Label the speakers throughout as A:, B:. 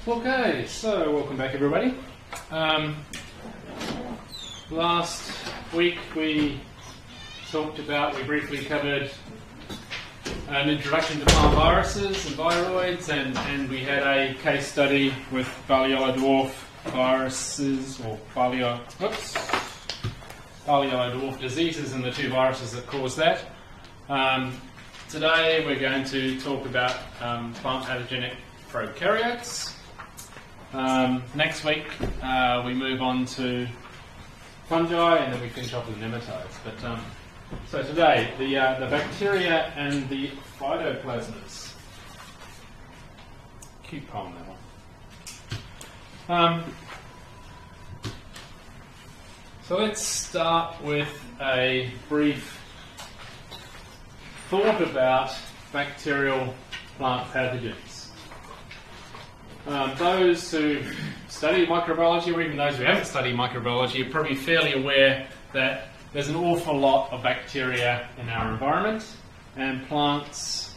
A: Okay, so welcome back everybody. Last week we briefly covered an introduction to plant viruses and viroids, and we had a case study with Barley-yellow dwarf viruses, or Barley-yellow dwarf diseases and the two viruses that cause that. Today we're going to talk about plant pathogenic prokaryotes. Next week we move on to fungi, and then we finish off with nematodes. But so today the bacteria and the phytoplasmas. Cute poem, that one. So let's start with a brief thought about bacterial plant pathogens. Those who study microbiology, or even those who haven't studied microbiology, are probably fairly aware that there's an awful lot of bacteria in our environment, and plants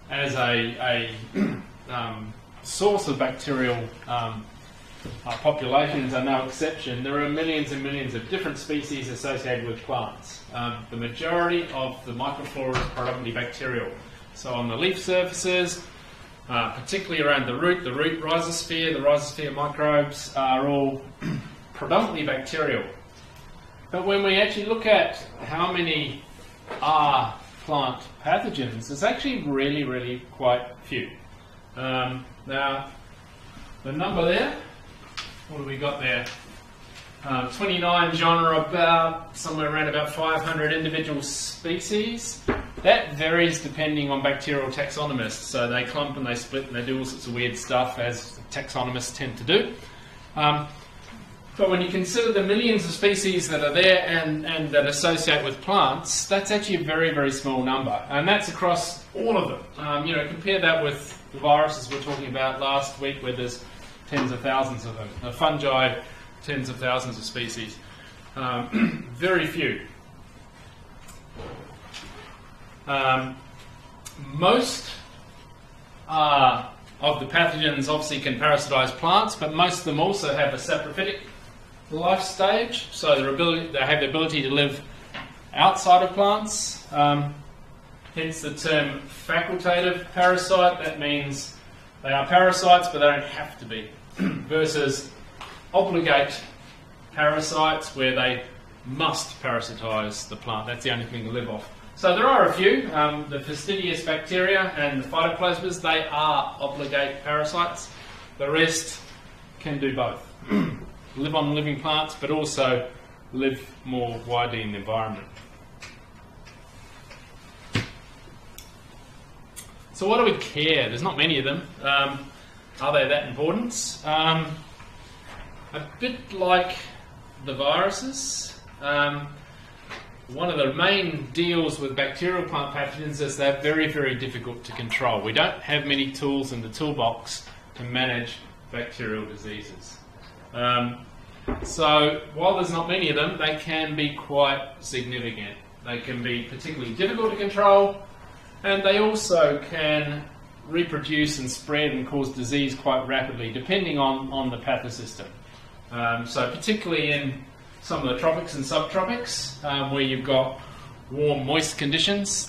A: as a source of bacterial populations are no exception. There are millions and millions of different species associated with plants. The majority of the microflora is predominantly bacterial. So on the leaf surfaces, particularly around the root rhizosphere microbes are all predominantly bacterial. But when we actually look at how many are plant pathogens, there's actually really quite few. Now, the number there, what have we got there? 29 genre, about somewhere around about 500 individual species. That varies depending on bacterial taxonomists. So they clump and they split and they do all sorts of weird stuff, as taxonomists tend to do. But when you consider the millions of species that are there and that associate with plants, that's actually a very small number. And that's across all of them. Compare that with the viruses we were talking about last week, where there's tens of thousands of them. The fungi, tens of thousands of species. Very few. Most of the pathogens obviously can parasitize plants, but most of them also have a saprophytic life stage, so they have the ability to live outside of plants. Hence the term facultative parasite. That means they are parasites, but they don't have to be, versus obligate parasites, where they must parasitize the plant. That's the only thing to live off. So there are a few. The fastidious bacteria and the phytoplasmas, they are obligate parasites. The rest can do both. Live on living plants, but also live more widely in the environment. So why do we care? There's not many of them. Are they that important? A bit like the viruses. One of the main deals with bacterial plant pathogens is they're very difficult to control. We don't have many tools in the toolbox to manage bacterial diseases. So while there's not many of them, they can be quite significant. They can be particularly difficult to control, and they also can reproduce and spread and cause disease quite rapidly, depending on the pathosystem. So particularly in some of the tropics and subtropics, where you've got warm, moist conditions,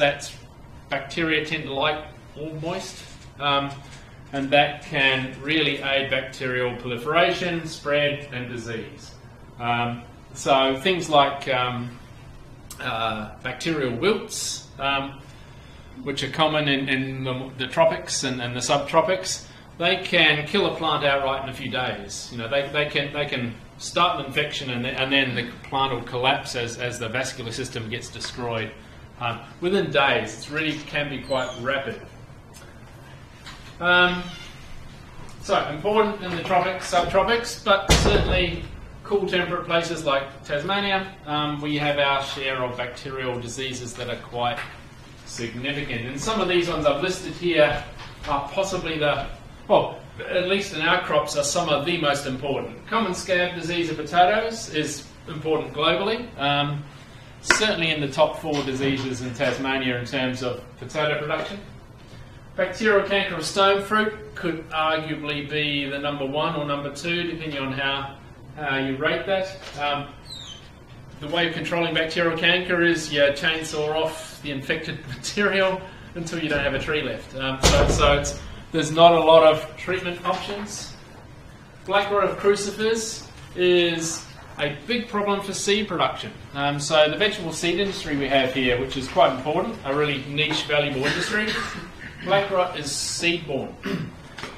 A: bacteria tend to like all moist, and that can really aid bacterial proliferation, spread, and disease. So things like bacterial wilts, which are common in the tropics and the subtropics, they can kill a plant outright in a few days. They can start an infection, and then the plant will collapse as the vascular system gets destroyed. Within days, it really can be quite rapid. So important in the tropics, subtropics, but certainly cool temperate places like Tasmania, we have our share of bacterial diseases that are quite significant. And some of these ones I've listed here are possibly at least in our crops, are some of the most important. Common scab disease of potatoes is important globally. Certainly in the top 4 diseases in Tasmania in terms of potato production. Bacterial canker of stone fruit, could arguably be the number 1 or number 2, depending on how you rate that. The way of controlling bacterial canker is you chainsaw off the infected material until you don't have a tree left. There's not a lot of treatment options. Black rot of crucifers is a big problem for seed production. So the vegetable seed industry we have here, which is quite important, a really niche, valuable industry, black rot is seed-borne.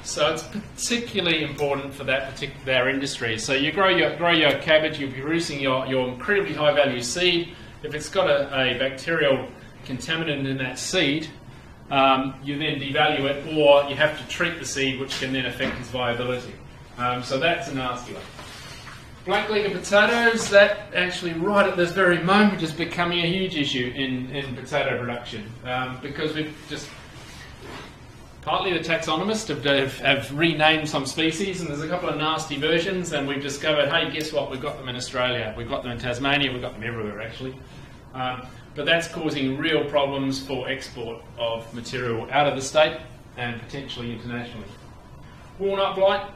A: So it's particularly important for that particular industry. So you grow your cabbage, you'll be producing your incredibly high-value seed. If it's got a bacterial contaminant in that seed, you then devalue it, or you have to treat the seed, which can then affect its viability. So that's a nasty one. Black leader potatoes, that actually right at this very moment is becoming a huge issue in potato production, because we've just, partly the taxonomists have renamed some species, and there's a couple of nasty versions, and we've discovered, hey, guess what, we've got them in Australia, we've got them in Tasmania, we've got them everywhere actually. But that's causing real problems for export of material out of the state and potentially internationally. Walnut blight,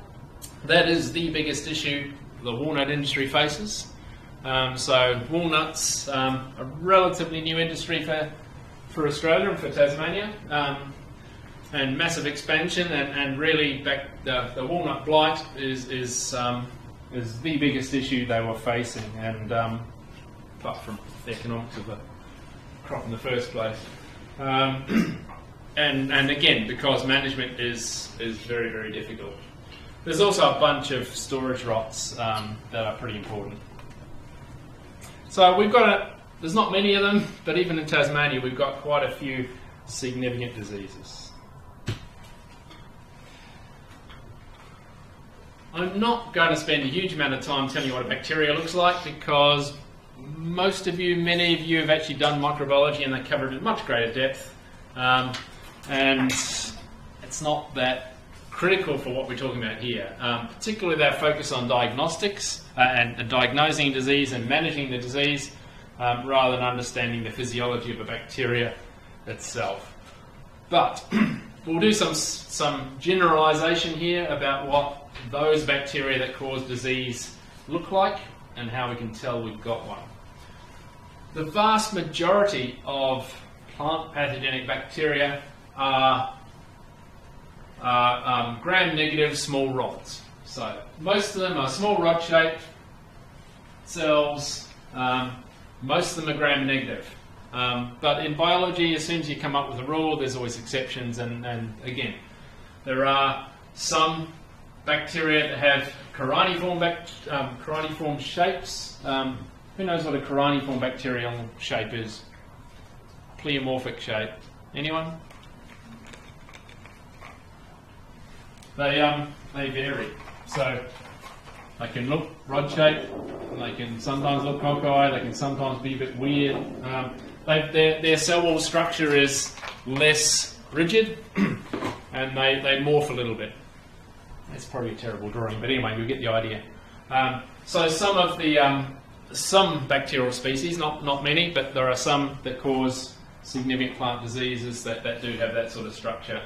A: that is the biggest issue the walnut industry faces. So walnuts, a relatively new industry for Australia and for Tasmania, and massive expansion, and really the walnut blight is the biggest issue they were facing, and apart from the economics of the crop in the first place. And again, because management is very, very difficult. There's also a bunch of storage rots that are pretty important. So we've got there's not many of them, but even in Tasmania we've got quite a few significant diseases. I'm not going to spend a huge amount of time telling you what a bacteria looks like, because most of you, many of you have actually done microbiology and they cover it in much greater depth, and it's not that critical for what we're talking about here. Particularly their focus on diagnostics and diagnosing disease and managing the disease, rather than understanding the physiology of a bacteria itself. But we'll do some generalisation here about what those bacteria that cause disease look like and how we can tell we've got one. The vast majority of plant pathogenic bacteria are gram-negative small rods. So most of them are small rod-shaped cells. Most of them are gram-negative. But in biology, as soon as you come up with a rule, there's always exceptions. And again, there are some bacteria that have coroniform shapes. Who knows what a coroniform bacterial shape is? Pleomorphic shape. Anyone? They vary. So they can look rod-shaped, they can sometimes look cockeyed, they can sometimes be a bit weird. Their cell wall structure is less rigid, and they morph a little bit. That's probably a terrible drawing, but anyway, you get the idea. So some of the some bacterial species, not many, but there are some that cause significant plant diseases that do have that sort of structure.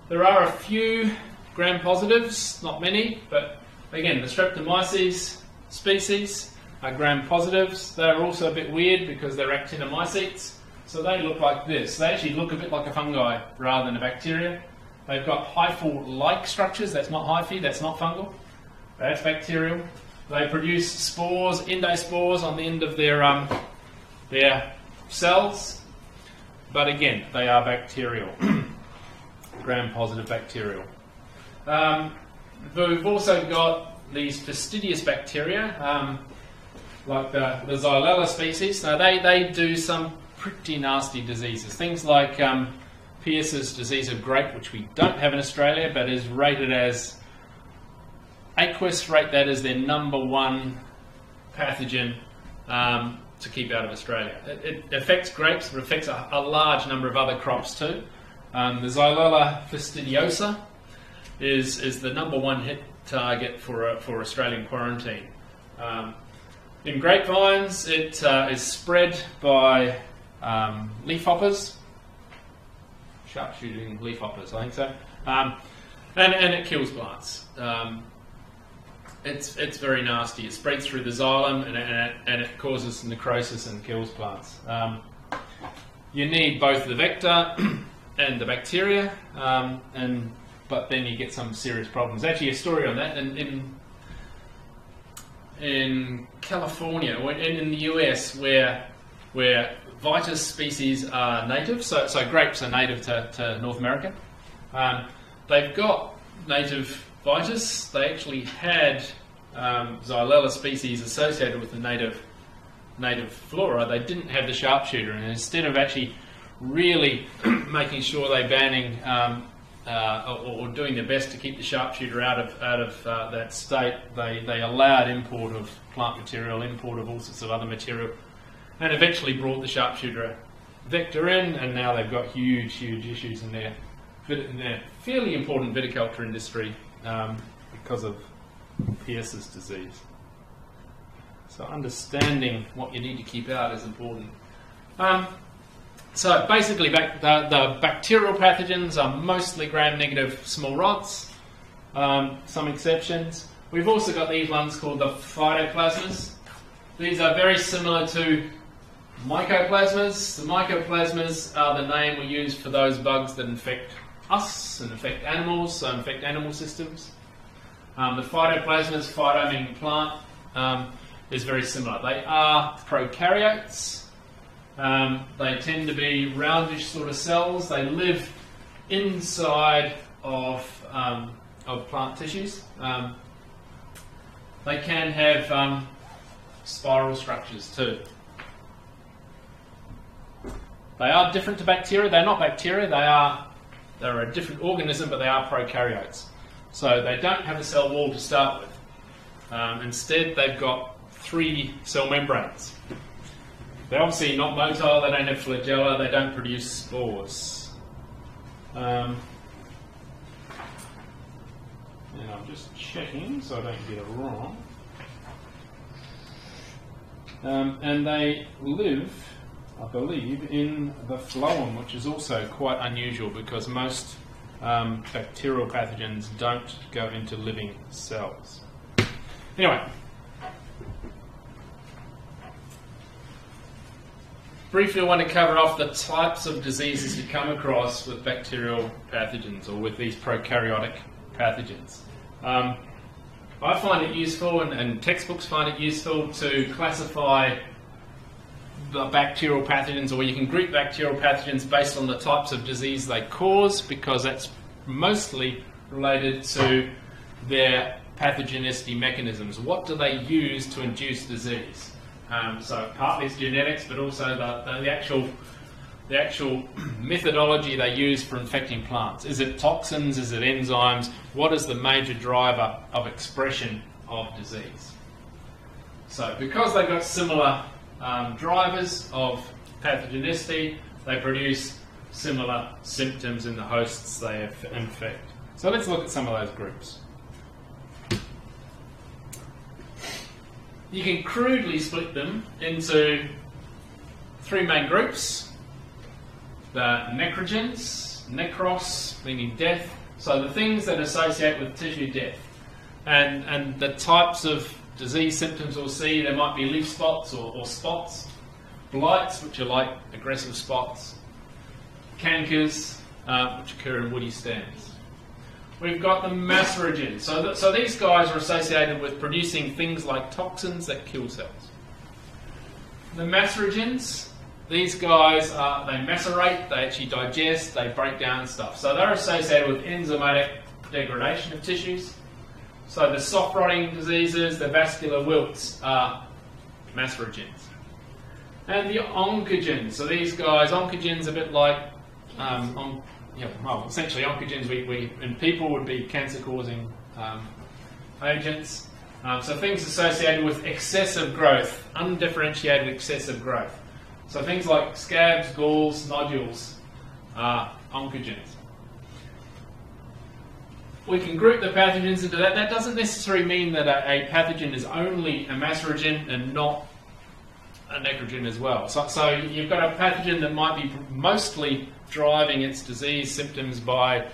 A: There are a few gram-positives, not many, but again, the Streptomyces species are gram-positives. They're also a bit weird because they're actinomycetes, so they look like this. They actually look a bit like a fungi rather than a bacteria. They've got hyphal-like structures. That's not hyphae, that's not fungal. That's bacterial. They produce spores, endospores on the end of their cells, but again, they are bacterial, gram-positive bacterial. We've also got these fastidious bacteria, like the Xylella species. Now they do some pretty nasty diseases. Things like Pierce's disease of grape, which we don't have in Australia, but is rated as, aqueous rate that as their #1 pathogen to keep out of Australia. It affects grapes, but it affects a large number of other crops too. The Xylella fastidiosa is the #1 hit target for Australian quarantine. In grapevines, it is spread by leafhoppers, sharpshooting leafhoppers, I think so. and it kills plants. It's very nasty. It spreads through the xylem and it causes necrosis and kills plants. You need both the vector and the bacteria, but then you get some serious problems. Actually, a story on that in California, in the US, where Vitis species are native, so grapes are native to North America. They've got native Vitis. They actually had Xylella species associated with the native flora. They didn't have the sharpshooter, and instead of actually really making sure they're banning or doing their best to keep the sharpshooter out of that state, they allowed import of plant material, import of all sorts of other material, and eventually brought the sharpshooter vector in, and now they've got huge issues in their fairly important viticulture industry because of Pierce's disease. So understanding what you need to keep out is important. So basically, the bacterial pathogens are mostly gram-negative small rods, some exceptions. We've also got these ones called the phytoplasmas. These are very similar to mycoplasmas. The mycoplasmas are the name we use for those bugs that infect us and infect animals, so infect animal systems. The phytoplasmas, phyto meaning plant, is very similar. They are prokaryotes. They tend to be roundish sort of cells. They live inside of plant tissues. They can have spiral structures too. They are different to bacteria. They're not bacteria. They're a different organism, but they are prokaryotes. So they don't have a cell wall to start with. Instead, they've got 3 cell membranes. They're obviously not motile, they don't have flagella, they don't produce spores. And I'm just checking so I don't get it wrong. And they live, I believe, in the phloem, which is also quite unusual because most bacterial pathogens don't go into living cells. Anyway, briefly I want to cover off the types of diseases you come across with bacterial pathogens or with these prokaryotic pathogens. I find it useful, and textbooks find it useful, to classify the bacterial pathogens, or you can group bacterial pathogens based on the types of disease they cause, because that's mostly related to their pathogenicity mechanisms. What do they use to induce disease? So partly it's genetics, but also the actual methodology they use for infecting plants. Is it toxins? Is it enzymes? What is the major driver of expression of disease? So because they've got similar drivers of pathogenicity, they produce similar symptoms in the hosts they infect. So let's look at some of those groups. You can crudely split them into 3 main groups. The necrogens, necros, meaning death, so the things that associate with tissue death. And the types of disease symptoms we'll see, there might be leaf spots or spots, blights, which are like aggressive spots, cankers, which occur in woody stems. We've got the maceragens. So these guys are associated with producing things like toxins that kill cells. The maceragens, these guys, they macerate, they actually digest, they break down stuff. So they're associated with enzymatic degradation of tissues. So the soft rotting diseases, the vascular wilts are maceragens. And the oncogens, so these guys, oncogens a bit like essentially oncogens we in people would be cancer-causing agents. So things associated with excessive growth, undifferentiated excessive growth. So things like scabs, galls, nodules are oncogens. We can group the pathogens into that. That doesn't necessarily mean that a pathogen is only a maceragen and not a necrogen as well. So you've got a pathogen that might be mostly driving its disease symptoms by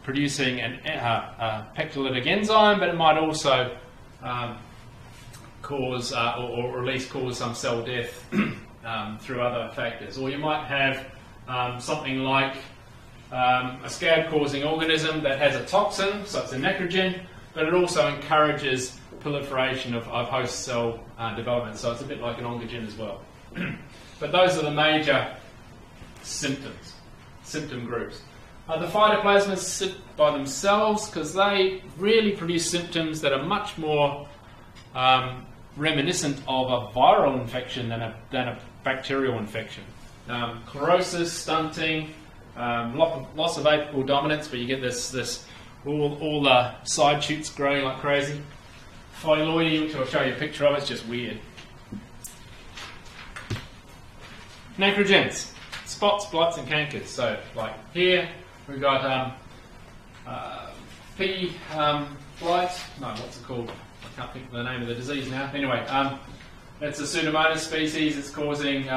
A: producing a pectolytic enzyme, but it might also cause or at least cause some cell death through other factors. Or you might have something like a scab-causing organism that has a toxin, so it's a necrogen, but it also encourages proliferation of host cell development, so it's a bit like an oncogen as well. But those are the major symptom groups. The phytoplasmas sit by themselves because they really produce symptoms that are much more reminiscent of a viral infection than a bacterial infection. Chlorosis, stunting, loss of apical dominance, where you get this all the side shoots growing like crazy. Phylloidy, which I'll show you a picture of, it's just weird. Necrogens, spots, blights and cankers. So like here we've got P blight, no, what's it called? I can't think of the name of the disease now. Anyway, it's a Pseudomonas species. It's causing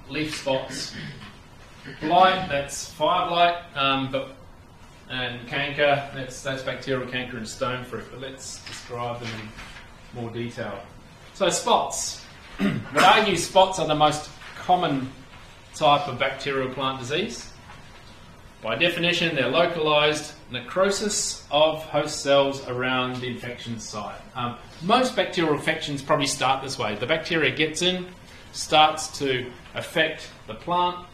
A: leaf spots. Blight, that's fire blight, and canker, that's bacterial canker and stone fruit. But let's describe them in more detail. So spots. Would argue spots are the most common type of bacterial plant disease. By definition, they're localized necrosis of host cells around the infection site. Most bacterial infections probably start this way. The bacteria gets in, starts to affect the plant,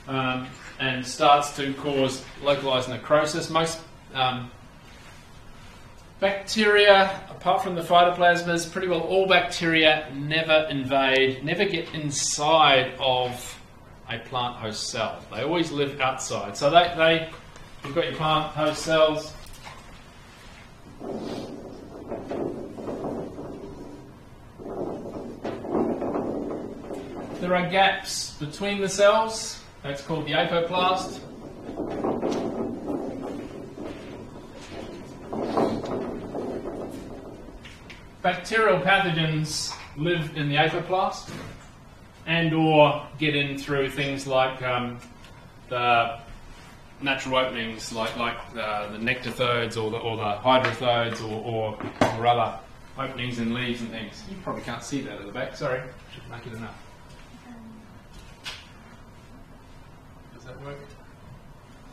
A: and starts to cause localized necrosis. Most bacteria, apart from the phytoplasmas, pretty well all bacteria never get inside of a plant host cell. They always live outside. So you've got your plant host cells. There are gaps between the cells. That's called the apoplast. Bacterial pathogens live in the apoplast and or get in through things like the natural openings, like the nectathodes or the hydrothodes or other openings in leaves and things. You probably can't see that at the back, sorry. Should make it enough. Does that work?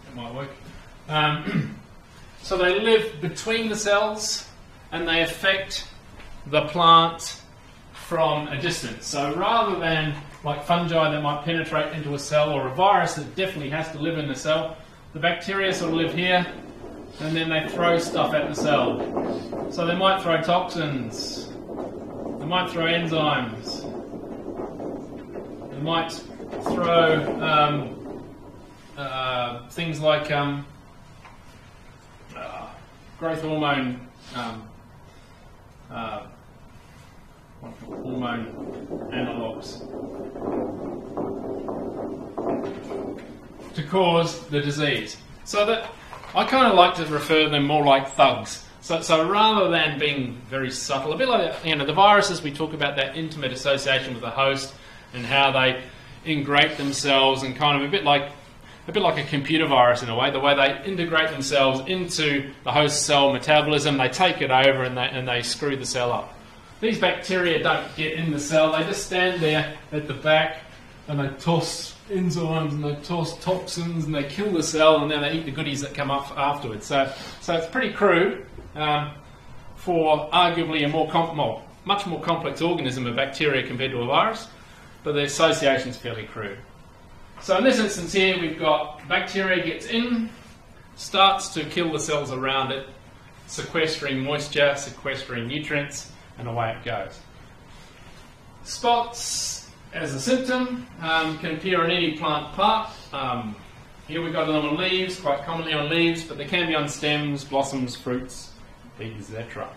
A: It might work. So they live between the cells and they affect the plant from a distance. So rather than like fungi that might penetrate into a cell, or a virus that definitely has to live in the cell, the bacteria sort of live here and then they throw stuff at the cell. So they might throw toxins, they might throw enzymes, they might throw things like growth hormone analogues to cause the disease. So that I kind of like to refer to them more like thugs. So rather than being very subtle, a bit like the viruses, we talk about that intimate association with the host and how they integrate themselves, and kind of a bit like a computer virus in a way, the way they integrate themselves into the host cell metabolism, they take it over and they screw the cell up. These bacteria don't get in the cell, they just stand there at the back and they toss enzymes and they toss toxins and they kill the cell, and then they eat the goodies that come up afterwards. So it's pretty crude for arguably a much more complex organism of bacteria compared to a virus, but the association is fairly crude. So in this instance here, we've got bacteria gets in, starts to kill the cells around it, sequestering moisture, sequestering nutrients, and away it goes. Spots, as a symptom, can appear on any plant part. Here we've got them on leaves, quite commonly on leaves, but they can be on stems, blossoms, fruits, etc.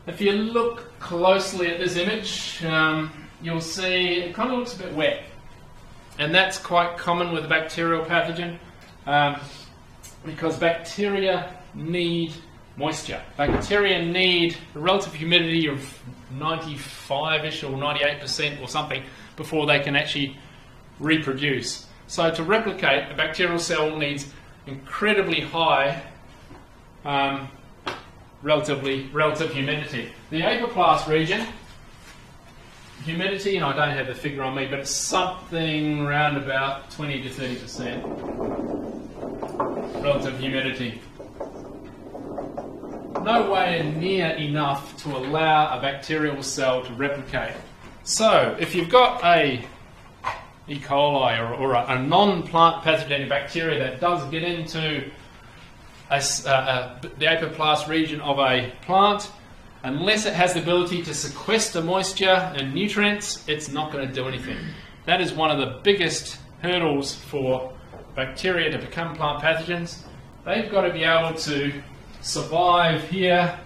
A: If you look closely at this image, you'll see it kind of looks a bit wet. And that's quite common with a bacterial pathogen, because bacteria need moisture. Bacteria need a relative humidity of 95-ish or 98% or something before they can actually reproduce. So to replicate, a bacterial cell needs incredibly high relative humidity. The apoplast region, humidity, and I don't have the figure on me, but it's something around about 20 to 30% relative humidity. Nowhere near enough to allow a bacterial cell to replicate. So if you've got a E. coli or a non-plant pathogenic bacteria that does get into the apoplast region of a plant, unless it has the ability to sequester moisture and nutrients, it's not going to do anything. That is one of the biggest hurdles for bacteria to become plant pathogens. They've got to be able to survive here,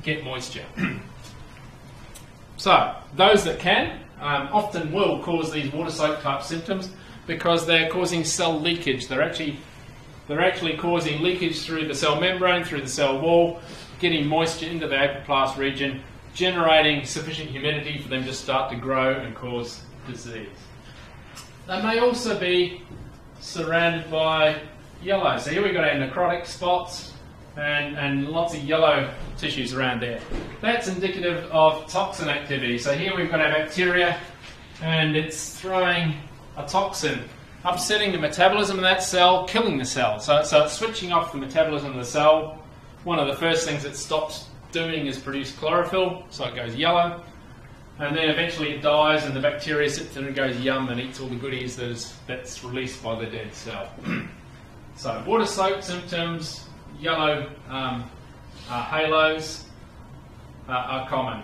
A: get moisture. So, those that can often will cause these water soak type symptoms because they're causing cell leakage. They're actually causing leakage through the cell membrane, through the cell wall, getting moisture into the apoplast region, generating sufficient humidity for them to start to grow and cause disease. They may also be surrounded by yellow. So here we've got our necrotic spots and lots of yellow tissues around there. That's indicative of toxin activity. So here we've got our bacteria and it's throwing a toxin, upsetting the metabolism of that cell, killing the cell. So it's switching off the metabolism of the cell. One of the first things it stops doing is produce chlorophyll, so it goes yellow. And then eventually it dies and the bacteria sits there and goes yum and eats all the goodies that's released by the dead cell. So water soak symptoms, yellow halos are common.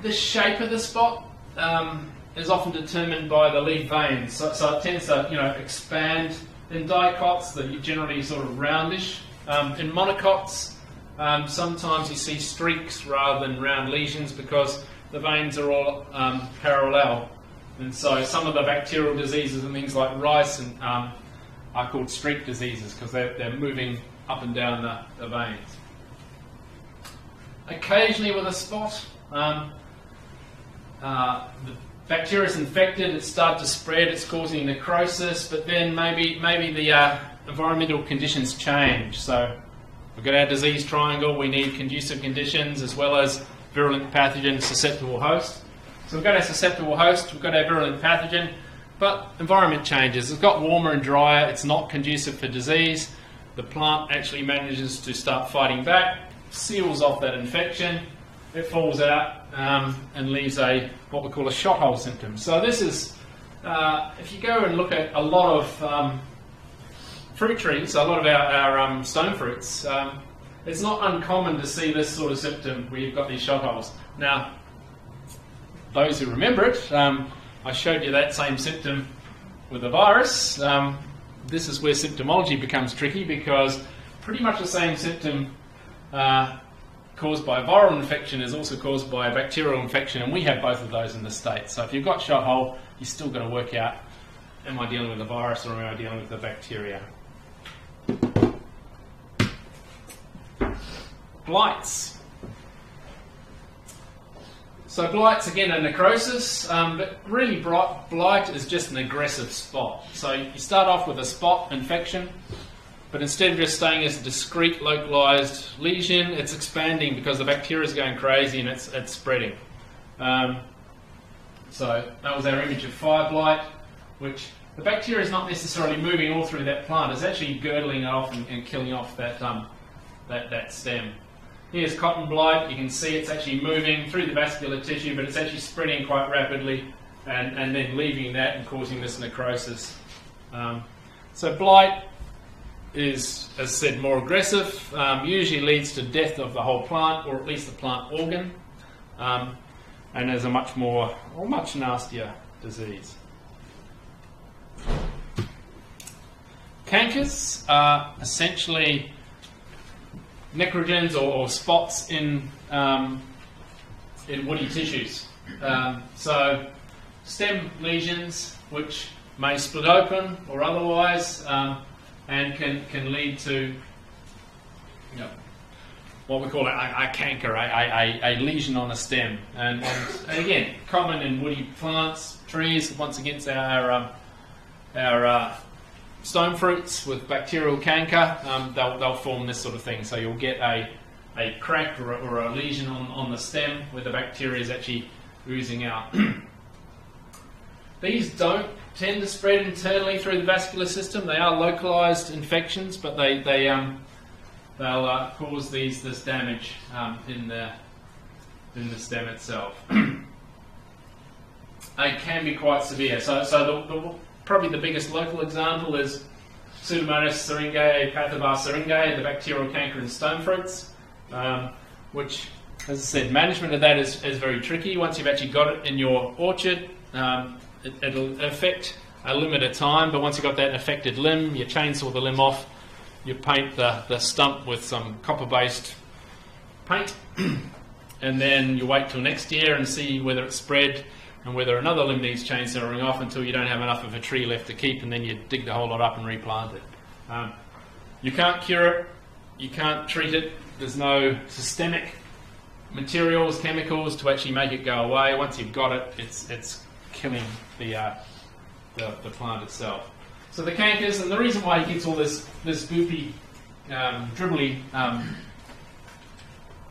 A: The shape of the spot is often determined by the leaf veins. So it tends to expand. In dicots, they're generally sort of roundish. In monocots, sometimes you see streaks rather than round lesions because the veins are all parallel. And so some of the bacterial diseases and things like rice and, are called streak diseases because they're moving up and down the veins. Occasionally with a spot, the bacteria is infected, it's started to spread, it's causing necrosis, but then maybe the environmental conditions change. So we've got our disease triangle, we need conducive conditions as well as virulent pathogen, susceptible host. So we've got our susceptible host, we've got our virulent pathogen, but environment changes. It's got warmer and drier, it's not conducive for disease. The plant actually manages to start fighting back, seals off that infection, it falls out and leaves what we call a shot hole symptom. So this is, if you go and look at a lot of fruit trees, a lot of our stone fruits, it's not uncommon to see this sort of symptom where you've got these shot holes. Now, those who remember it, I showed you that same symptom with a virus. This is where symptomology becomes tricky because pretty much the same symptom caused by a viral infection is also caused by a bacterial infection, and we have both of those in the States. So if you've got shot hole, you're still going to work out, am I dealing with a virus or am I dealing with a bacteria? Blights. So blights, again, are necrosis, but really blight is just an aggressive spot. So you start off with a spot infection, but instead of just staying as a discrete localized lesion, it's expanding because the bacteria is going crazy and it's spreading. So that was our image of fire blight, which the bacteria is not necessarily moving all through that plant, it's actually girdling it off and killing off that stem. Here's cotton blight, you can see it's actually moving through the vascular tissue, but it's actually spreading quite rapidly and then leaving that and causing this necrosis. So blight is, as I said, more aggressive, usually leads to death of the whole plant, or at least the plant organ, and is a much nastier disease. Cankers are essentially necrogens or spots in woody tissues. So stem lesions which may split open or otherwise and can lead to what we call a canker, a lesion on a stem. And again, common in woody plants, trees. Once again, stone fruits with bacterial canker, they'll form this sort of thing. So you'll get a crack or a lesion on the stem where the bacteria is actually oozing out. These don't tend to spread internally through the vascular system. They are localized infections, but they'll cause this damage in the stem itself. They can be quite severe. So probably the biggest local example is Pseudomonas syringae, Pathobar syringae, the bacterial canker in stone fruits, which, as I said, management of that is very tricky. Once you've actually got it in your orchard, it'll affect a limb at a time, but once you've got that affected limb, you chainsaw the limb off, you paint the stump with some copper-based paint, and then you wait till next year and see whether it's spread and whether another limb needs chainsawing off until you don't have enough of a tree left to keep, and then you dig the whole lot up and replant it. You can't cure it, you can't treat it, there's no systemic materials, chemicals to actually make it go away. Once you've got it, it's killing the plant itself. So the cankers, and the reason why it gets all this goopy, dribbly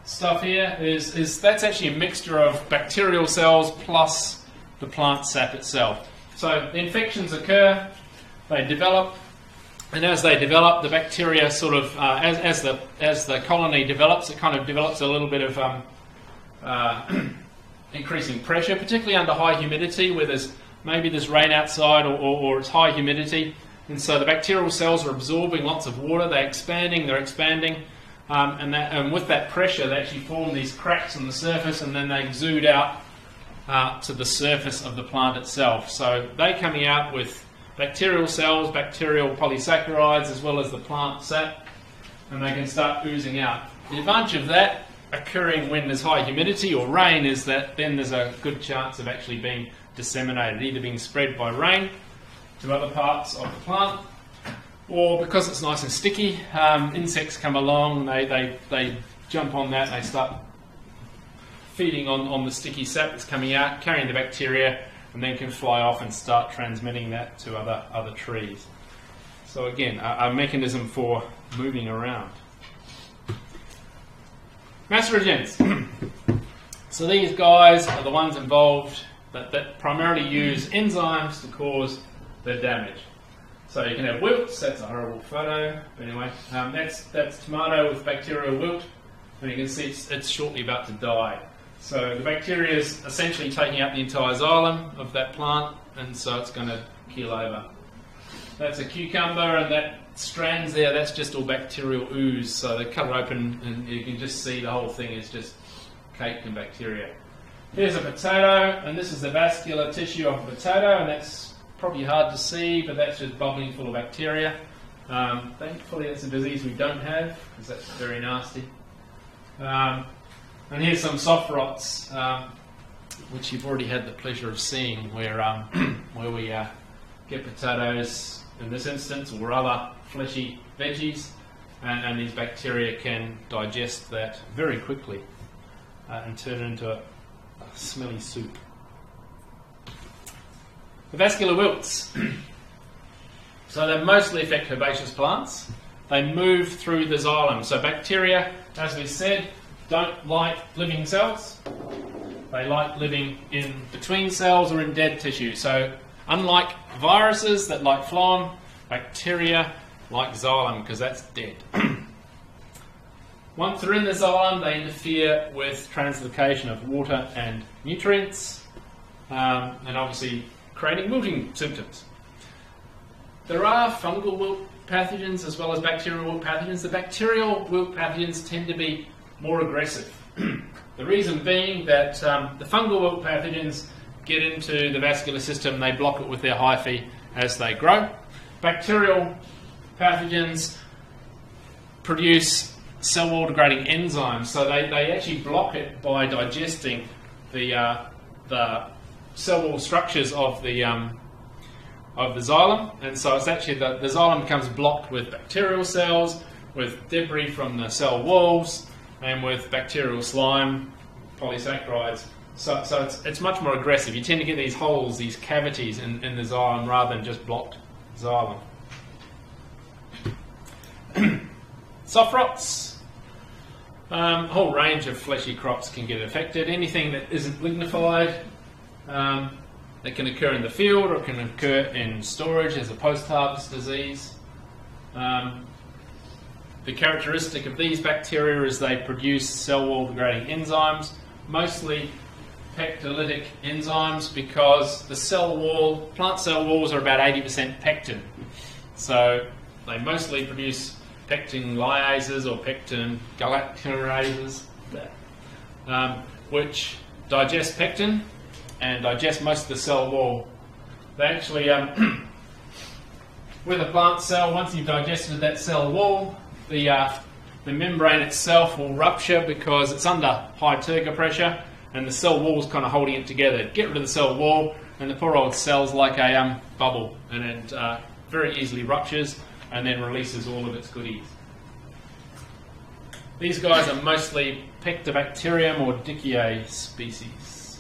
A: stuff here is that's actually a mixture of bacterial cells plus the plant sap itself. So the infections occur, they develop, and as they develop, the bacteria sort of, as the colony develops, it kind of develops a little bit of increasing pressure, particularly under high humidity, where maybe there's rain outside or it's high humidity, and so the bacterial cells are absorbing lots of water, they're expanding, and with that pressure they actually form these cracks on the surface, and then they exude out to the surface of the plant itself. So they're coming out with bacterial cells, bacterial polysaccharides, as well as the plant sap, and they can start oozing out. The advantage of that occurring when there's high humidity or rain is that then there's a good chance of actually being disseminated, either being spread by rain to other parts of the plant, or because it's nice and sticky, insects come along, they jump on that, and they start feeding on the sticky sap that's coming out, carrying the bacteria, and then can fly off and start transmitting that to other trees. So again, a mechanism for moving around. Maceragens. So these guys are the ones involved that primarily use enzymes to cause the damage. So you can have wilts, that's a horrible photo, but anyway, that's tomato with bacterial wilt, and you can see it's shortly about to die. So the bacteria is essentially taking out the entire xylem of that plant, and so it's going to keel over. That's a cucumber, and that strands there, that's just all bacterial ooze, so they cut it open and you can just see the whole thing is just caked in bacteria. Here's a potato, and this is the vascular tissue of a potato, and that's probably hard to see, but that's just bubbling full of bacteria. Thankfully it's a disease we don't have, because that's very nasty. And here's some soft rots, which you've already had the pleasure of seeing, where we get potatoes, in this instance, or other fleshy veggies, and these bacteria can digest that very quickly and turn it into a smelly soup. The vascular wilts. So they mostly affect herbaceous plants. They move through the xylem. So bacteria, as we said, don't like living cells. They like living in between cells or in dead tissue. So unlike viruses that like phloem, bacteria like xylem, because that's dead. Once they're in the xylem, they interfere with translocation of water and nutrients, and obviously creating wilting symptoms. There are fungal wilt pathogens as well as bacterial wilt pathogens. The bacterial wilt pathogens tend to be more aggressive. The reason being that the fungal wilt pathogens get into the vascular system, they block it with their hyphae as they grow. Bacterial pathogens produce cell wall degrading enzymes, so they actually block it by digesting the cell wall structures of the xylem, and so it's actually the xylem becomes blocked with bacterial cells, with debris from the cell walls, and with bacterial slime, polysaccharides. So it's much more aggressive. You tend to get these holes, these cavities in the xylem rather than just blocked xylem. Soft rots. A whole range of fleshy crops can get affected. Anything that isn't lignified, that can occur in the field or can occur in storage as a post-harvest disease. The characteristic of these bacteria is they produce cell wall degrading enzymes, mostly pectolytic enzymes, because the cell wall, plant cell walls are about 80% pectin. So they mostly produce pectin lyases or pectin galacturases, which digest pectin and digest most of the cell wall. They actually, with a plant cell, once you've digested that cell wall, the membrane itself will rupture because it's under high turgor pressure and the cell wall is kind of holding it together. Get rid of the cell wall and the poor old cell's like a bubble, and it very easily ruptures and then releases all of its goodies. These guys are mostly Pectobacterium or Dickeae species.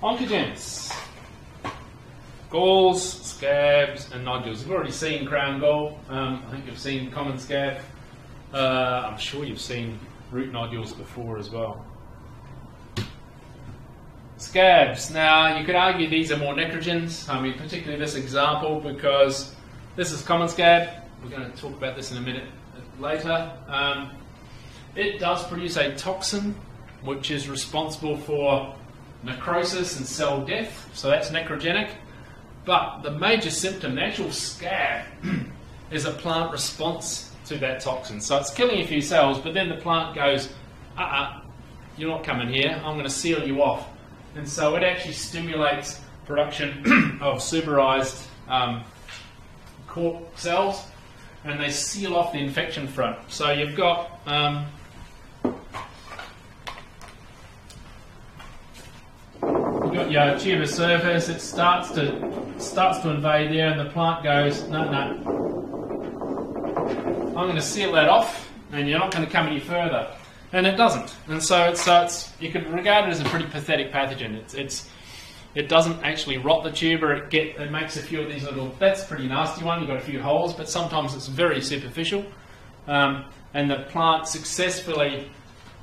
A: Oncogenes. Galls, scabs and nodules. You've already seen crown gall. I think you've seen common scab. I'm sure you've seen root nodules before as well. Scabs. Now, you could argue these are more necrogens. I mean, particularly this example, because this is common scab. We're going to talk about this in a minute later. It does produce a toxin which is responsible for necrosis and cell death, so that's necrogenic. But the major symptom, the actual scab, is a plant response to that toxin. So it's killing a few cells, but then the plant goes, you're not coming here, I'm going to seal you off. And so it actually stimulates production of suberized cork cells, and they seal off the infection front. So you've got your tuber surface. It starts to invade there, and the plant goes, no, I'm going to seal that off, and you're not going to come any further. And it doesn't. And so it's you could regard it as a pretty pathetic pathogen. It doesn't actually rot the tuber. It makes a few of these little. That's a pretty nasty one. You've got a few holes, but sometimes it's very superficial. And the plant successfully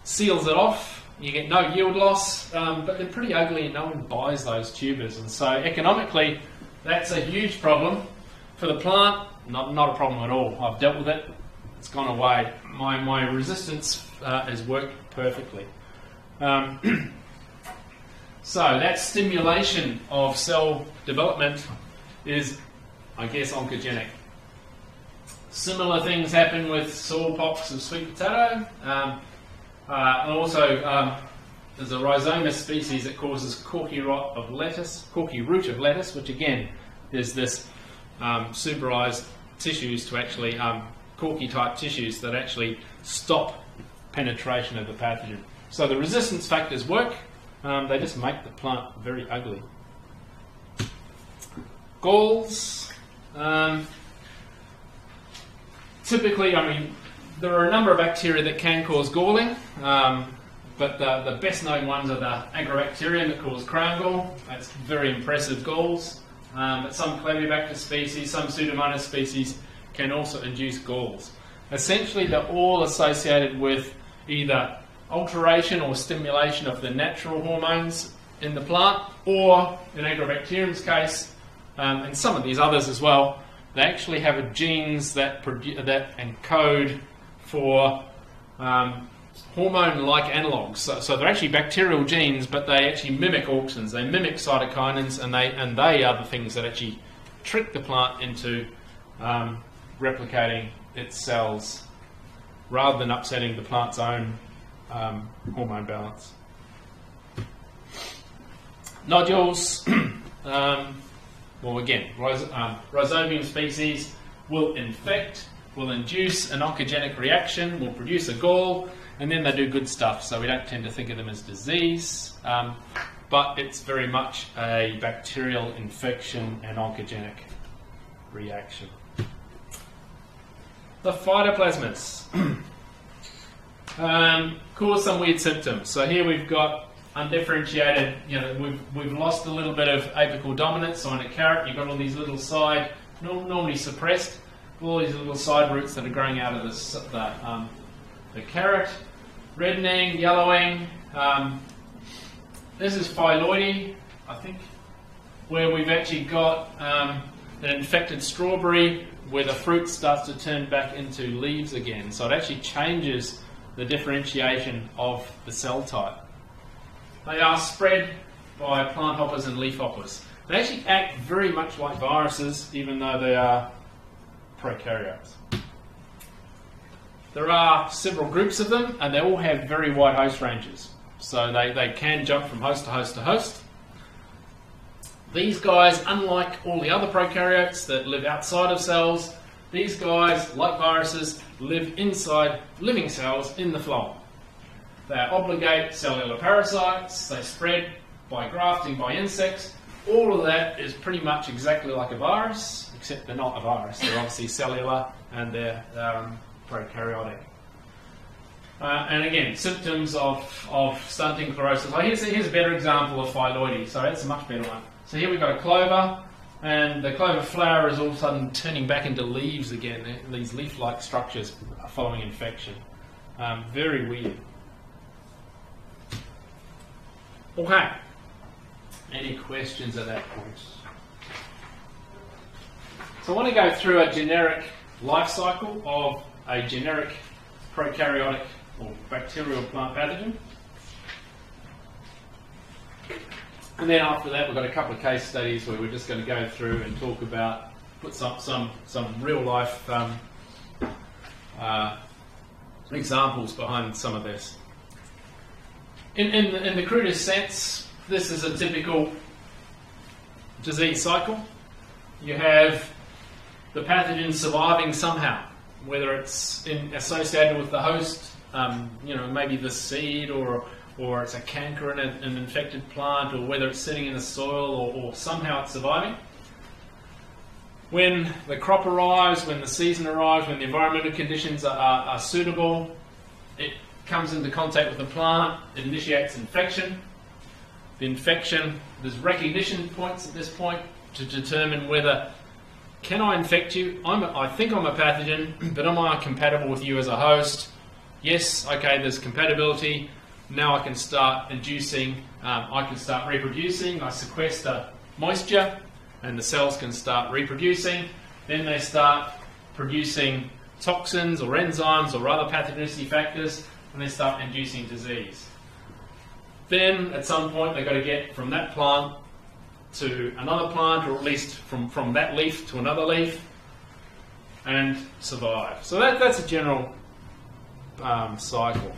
A: seals it off. You get no yield loss, but they're pretty ugly and no one buys those tubers. And so economically, that's a huge problem. For the plant, not a problem at all. I've dealt with it. It's gone away. My resistance has worked perfectly. So that stimulation of cell development is, I guess, oncogenic. Similar things happen with smallpox of sweet potato. And also, there's a rhizoma species that causes corky root of lettuce, which again is this suberized tissues to actually, corky type tissues that actually stop penetration of the pathogen. So the resistance factors work, they just make the plant very ugly. Galls. Typically, I mean, there are a number of bacteria that can cause galling, but the best known ones are the Agrobacterium that cause crown gall. That's very impressive galls. But some Clavibacter species, some Pseudomonas species can also induce galls. Essentially, they're all associated with either alteration or stimulation of the natural hormones in the plant, or in Agrobacterium's case, and some of these others as well, they actually have genes that encode for hormone-like analogues. So they're actually bacterial genes, but they actually mimic auxins. They mimic cytokinins, and they are the things that actually trick the plant into replicating its cells, rather than upsetting the plant's own hormone balance. Nodules. Well, again, Rhizobium species will infect, will induce an oncogenic reaction, will produce a gall, and then they do good stuff. So we don't tend to think of them as disease, but it's very much a bacterial infection and oncogenic reaction. The phytoplasmids cause some weird symptoms. So here we've got undifferentiated, we've lost a little bit of apical dominance. So in a carrot, you've got all these little side, normally suppressed, all these little side roots that are growing out of the carrot. Reddening, yellowing. This is phylloidy, I think, where we've actually got an infected strawberry where the fruit starts to turn back into leaves again. So it actually changes the differentiation of the cell type. They are spread by plant hoppers and leaf hoppers. They actually act very much like viruses, even though they are prokaryotes. There are several groups of them, and they all have very wide host ranges. So they can jump from host to host to host. These guys, unlike all the other prokaryotes that live outside of cells, these guys, like viruses, live inside living cells in the phloem. They are obligate cellular parasites. They spread by grafting by insects. All of that is pretty much exactly like a virus, except they're not a virus. They're obviously cellular and they're prokaryotic. And again, symptoms of stunting chlorosis. Here's a better example of phylloidy, so that's a much better one. So here we've got a clover, and the clover flower is all of a sudden turning back into leaves again, these leaf-like structures following infection. Very weird. Okay. Any questions at that point? So I want to go through a generic life cycle of a generic prokaryotic or bacterial plant pathogen. And then after that, we've got a couple of case studies where we're just going to go through and talk about, put some real life examples behind some of this. In the crudest sense, this is a typical disease cycle. You have the pathogen surviving somehow, whether it's associated with the host, maybe the seed, or it's a canker in an infected plant, or whether it's sitting in the soil, or somehow it's surviving. When the crop arrives, when the season arrives, when the environmental conditions are suitable, it comes into contact with the plant, it initiates infection. The infection, there's recognition points at this point to determine whether, can I infect you? I think I'm a pathogen, but am I compatible with you as a host? Yes, okay, there's compatibility. Now I can start inducing, I can start reproducing, I sequester moisture, and the cells can start reproducing. Then they start producing toxins or enzymes or other pathogenicity factors, and they start inducing disease. Then, at some point, they've got to get from that plant to another plant, or at least from that leaf to another leaf, and survive. So that's a general cycle.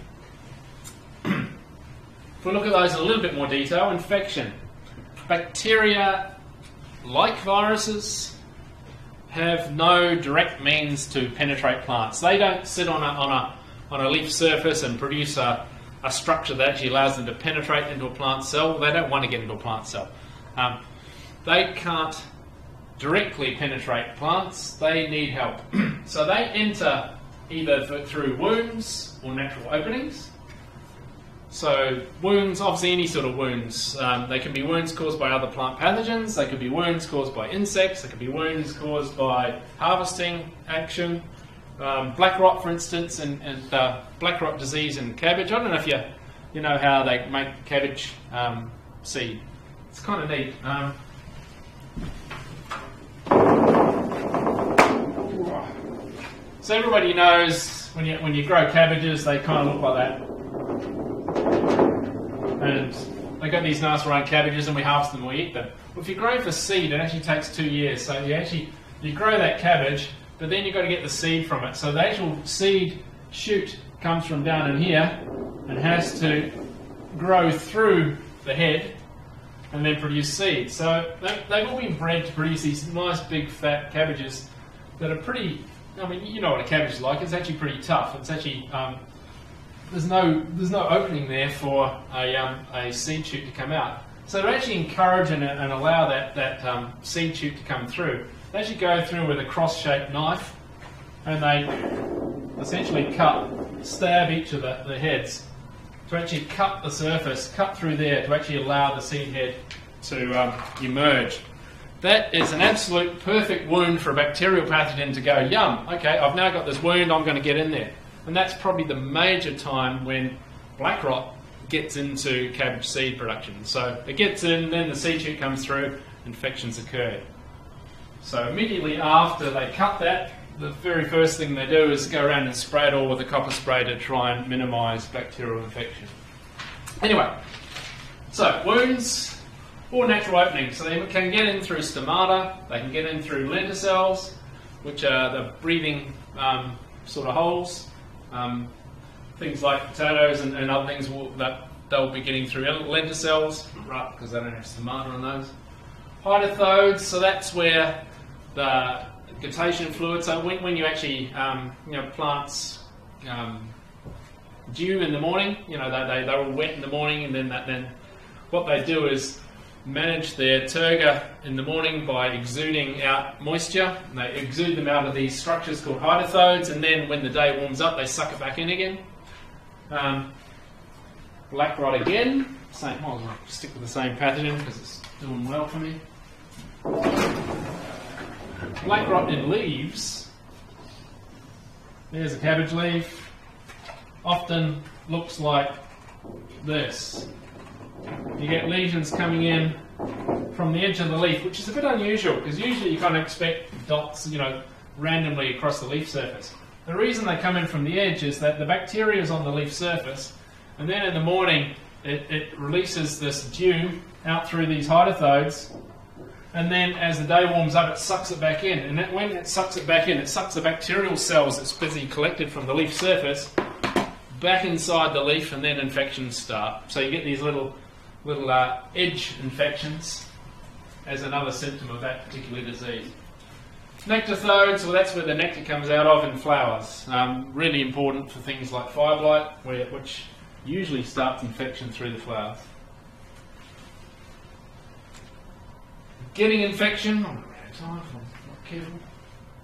A: If we look at those in a little bit more detail, infection. Bacteria, like viruses, have no direct means to penetrate plants. They don't sit on a leaf surface and produce a structure that actually allows them to penetrate into a plant cell. They don't want to get into a plant cell. They can't directly penetrate plants. They need help. So they enter either through wounds or natural openings. So wounds, obviously any sort of wounds. They can be wounds caused by other plant pathogens. They could be wounds caused by insects. They could be wounds caused by harvesting action. Black rot, for instance, and black rot disease in cabbage. I don't know if you know how they make cabbage seed. It's kind of neat. So everybody knows when you grow cabbages, they kind of look like that. And they got these nice round cabbages, and we harvest them and we eat them. Well, if you grow for seed, it actually takes 2 years. So you grow that cabbage, but then you've got to get the seed from it. So the actual seed shoot comes from down in here and has to grow through the head and then produce seed. So they've all been bred to produce these nice big fat cabbages that are pretty, I mean, you know what a cabbage is like. It's actually pretty tough. It's actually, there's no opening there for a seed shoot to come out. So to actually encourage and allow that seed shoot to come through, they actually go through with a cross-shaped knife, and they essentially stab each of the heads to actually cut the surface, cut through there to actually allow the seed head to emerge. That is an absolute perfect wound for a bacterial pathogen to go, yum, okay, I've now got this wound, I'm going to get in there. And that's probably the major time when black rot gets into cabbage seed production. So it gets in, then the seed shoot comes through, infections occur. So immediately after they cut that, the very first thing they do is go around and spray it all with a copper spray to try and minimise bacterial infection. Anyway, so wounds or natural openings. So they can get in through stomata, they can get in through lenticels, which are the breathing sort of holes. Things like potatoes and other things that they'll be getting through lenticels, right, because they don't have stomata on those. Hydrothodes, so that's where the guttation fluid, so when you actually, plants dew in the morning, they're all wet in the morning, and then what they do is manage their turgor in the morning by exuding out moisture. And they exude them out of these structures called hydrothodes, and then when the day warms up, they suck it back in again. Black rot again, I'll stick with the same pathogen because it's doing well for me. Black rot in leaves. There's a cabbage leaf. Often looks like this. You get lesions coming in from the edge of the leaf, which is a bit unusual because usually you kind of expect dots, randomly across the leaf surface. The reason they come in from the edge is that the bacteria is on the leaf surface, and then in the morning it releases this dew out through these hydrothodes, and then as the day warms up, it sucks it back in. And when it sucks it back in, it sucks the bacterial cells that's busy collected from the leaf surface back inside the leaf, and then infections start. So you get these little edge infections as another symptom of that particular disease. Nectarthodes, well, that's where the nectar comes out of in flowers. Really important for things like fire blight, which usually starts infection through the flowers. Getting infection,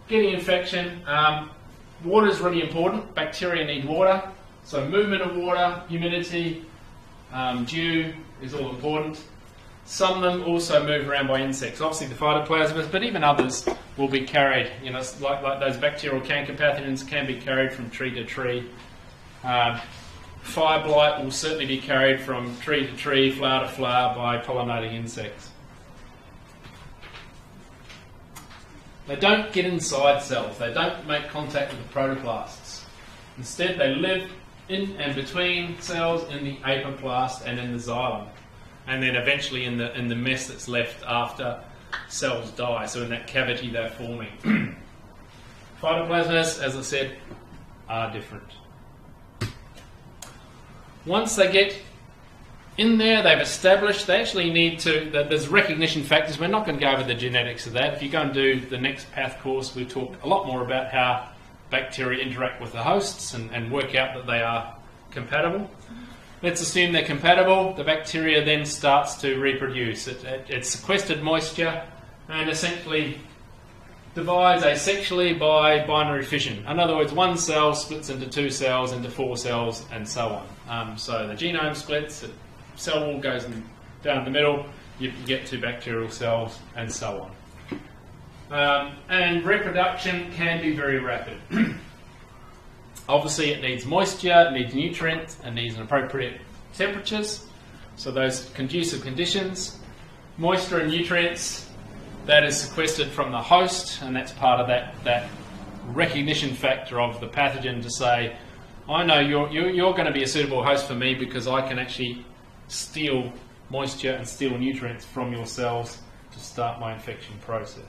A: Getting infection, water is really important. Bacteria need water, so movement of water, humidity, dew is all important. Some of them also move around by insects. Obviously the phytoplasmas, but even others will be carried. Like those bacterial canker pathogens can be carried from tree to tree. Fire blight will certainly be carried from tree to tree, flower to flower by pollinating insects. They don't get inside cells. They don't make contact with the protoplasts. Instead, they live in and between cells in the apoplast and in the xylem, and then eventually in the mess that's left after cells die. So in that cavity they're forming. Phytoplasmas, as I said, are different. Once they get in there, they've established, they actually need to, there's recognition factors. We're not going to go over the genetics of that. If you go and do the next path course, we talk a lot more about how bacteria interact with the hosts and work out that they are compatible. Let's assume they're compatible. The bacteria then starts to reproduce. It's sequestered moisture and essentially divides asexually by binary fission. In other words, one cell splits into two cells, into four cells, and so on. So the genome splits, the cell wall goes down the middle, you get two bacterial cells, and so on. And reproduction can be very rapid. Obviously it needs moisture, it needs nutrients, it needs an appropriate temperatures, so those conducive conditions. Moisture and nutrients, that is sequestered from the host, and that's part of that recognition factor of the pathogen to say, I know you're going to be a suitable host for me because I can actually steal moisture and steal nutrients from your cells to start my infection process.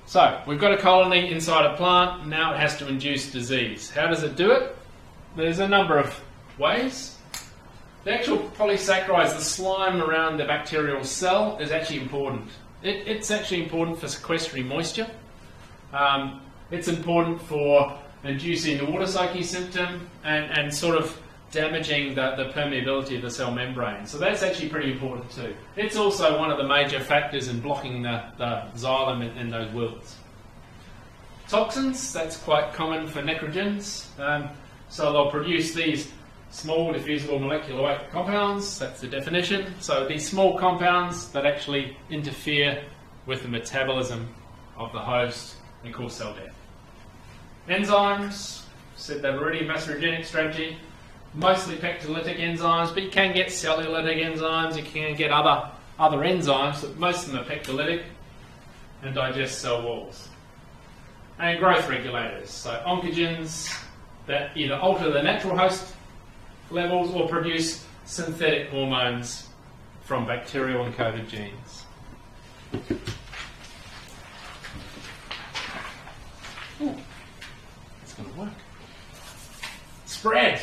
A: So, we've got a colony inside a plant, now it has to induce disease. How does it do it? There's a number of ways. The actual polysaccharides, the slime around the bacterial cell, is actually important. It's actually important for sequestering moisture. It's important for inducing the water psyche symptom and sort of damaging the permeability of the cell membrane. So that's actually pretty important too. It's also one of the major factors in blocking the xylem in those wilts. Toxins, that's quite common for necrogens. So they'll produce these small diffusible molecular weight compounds, that's the definition. So these small compounds that actually interfere with the metabolism of the host and cause cell death. Enzymes, said they've already a macrogenic strategy, mostly pectolytic enzymes, but you can get cellulytic enzymes, you can get other enzymes, but most of them are pectolytic and digest cell walls. And growth regulators, so oncogens that either alter the natural host levels or produce synthetic hormones from bacterial encoded genes. Ooh, it's going to work. Spread.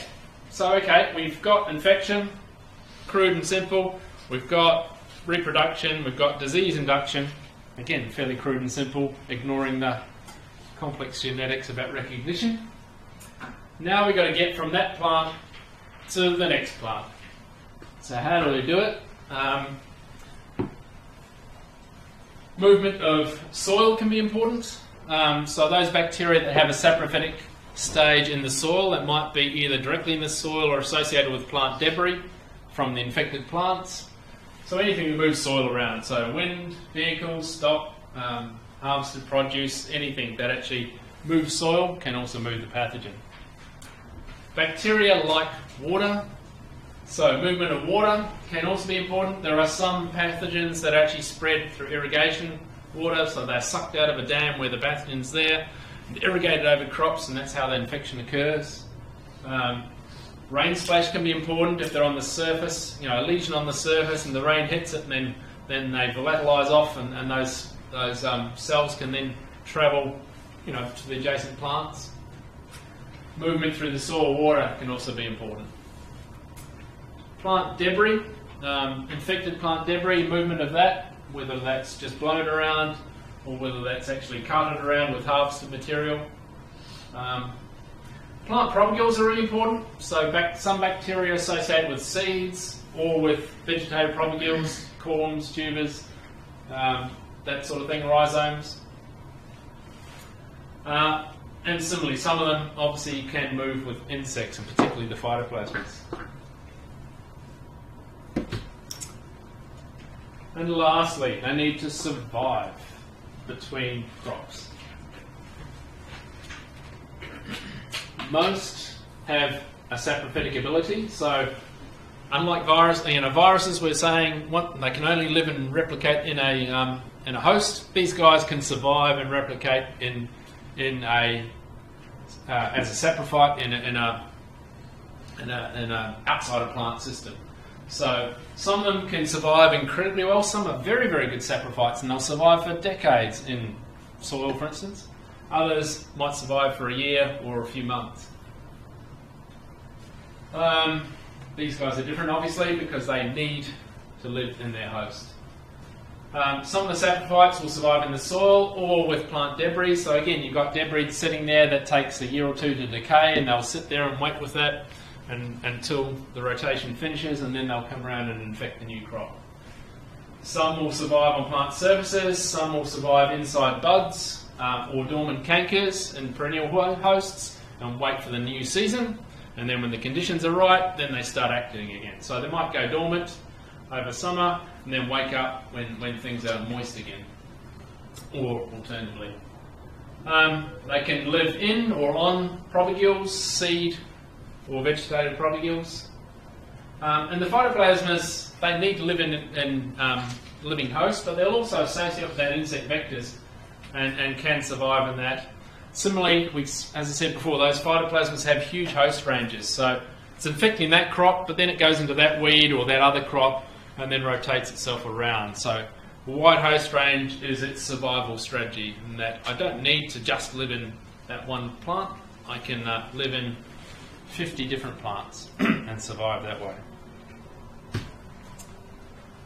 A: So, okay, we've got infection, crude and simple. We've got reproduction, we've got disease induction. Again, fairly crude and simple, ignoring the complex genetics about recognition. Now we've got to get from that plant to the next plant. So how do we do it? Movement of soil can be important. So those bacteria that have a saprophytic stage in the soil, that might be either directly in the soil or associated with plant debris from the infected plants. So anything that moves soil around, so wind, vehicles, stock, harvested produce, anything that actually moves soil can also move the pathogen. Bacteria like water, so movement of water can also be important. There are some pathogens that actually spread through irrigation water, so they're sucked out of a dam where the pathogen's there, irrigated over crops, and that's how the infection occurs. Rain splash can be important if they're on the surface, a lesion on the surface and the rain hits it, and then they volatilise off, and those cells can then travel to the adjacent plants. Movement through the soil water can also be important. Plant debris, infected plant debris, movement of that, whether that's just blown around or whether that's actually carted around with harvested material. Plant propagules are really important, so some bacteria associated with seeds or with vegetative propagules, corms, tubers, that sort of thing, rhizomes. And similarly, some of them obviously can move with insects, and particularly the phytoplasmas. And lastly, they need to survive between crops. Most have a saprophytic ability, so unlike viruses, we're saying they can only live and replicate in a host. These guys can survive and replicate as a saprophyte in a outside of plant system. So some of them can survive incredibly well. Some are very, very good saprophytes, and they'll survive for decades in soil, for instance. Others might survive for a year or a few months. These guys are different, obviously, because they need to live in their host. Some of the saprophytes will survive in the soil or with plant debris. So again, you've got debris sitting there that takes a year or two to decay, and they'll sit there and wait with that until the rotation finishes, and then they'll come around and infect the new crop. Some will survive on plant surfaces, some will survive inside buds or dormant cankers and perennial hosts and wait for the new season, and then when the conditions are right, then they start acting again. So they might go dormant over summer and then wake up when things are moist again, or alternatively. They can live in or on propagules, seed or vegetative propagules. And the phytoplasmas, they need to live in living hosts, but they'll also associate with that insect vectors and can survive in that. Similarly, as I said before, those phytoplasmas have huge host ranges, so it's infecting that crop, but then it goes into that weed or that other crop and then rotates itself around. So a wide host range is its survival strategy, in that I don't need to just live in that one plant. I can live in 50 different plants and survive that way.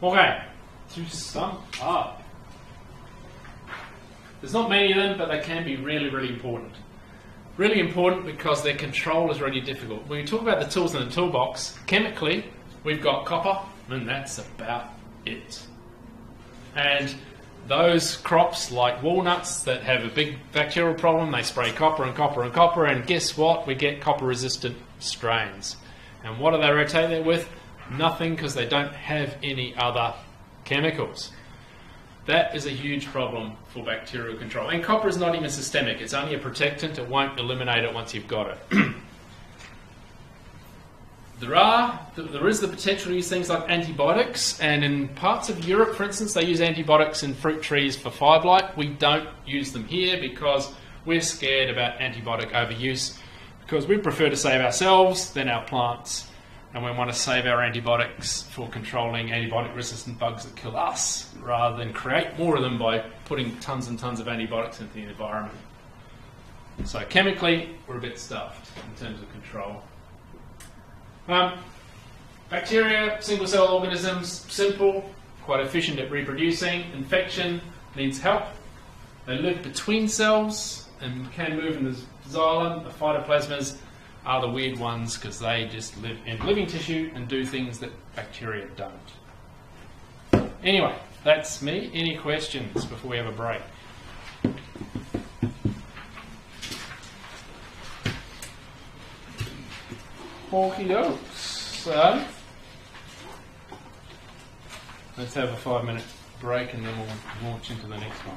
A: Okay, to sum up. There's not many of them, but they can be really, really important. Really important because their control is really difficult. When we talk about the tools in the toolbox, chemically, we've got copper, and that's about it. And those crops like walnuts that have a big bacterial problem, they spray copper and copper and copper, and guess what? We get copper-resistant strains. And what do they rotate that with? Nothing, because they don't have any other chemicals. That is a huge problem for bacterial control. And copper is not even systemic. It's only a protectant. It won't eliminate it once you've got it. There is the potential to use things like antibiotics, and in parts of Europe, for instance, they use antibiotics in fruit trees for fire blight. We don't use them here because we're scared about antibiotic overuse, because we prefer to save ourselves than our plants, and we want to save our antibiotics for controlling antibiotic-resistant bugs that kill us, rather than create more of them by putting tons and tons of antibiotics into the environment. So chemically, we're a bit stuffed in terms of control. Bacteria, single-cell organisms, simple, quite efficient at reproducing. Infection needs help. They live between cells and can move in the xylem. The phytoplasmas are the weird ones because they just live in living tissue and do things that bacteria don't. Anyway, that's me. Any questions before we have a break? Okie dokes. So, let's have a 5-minute break and then we'll launch into the next one.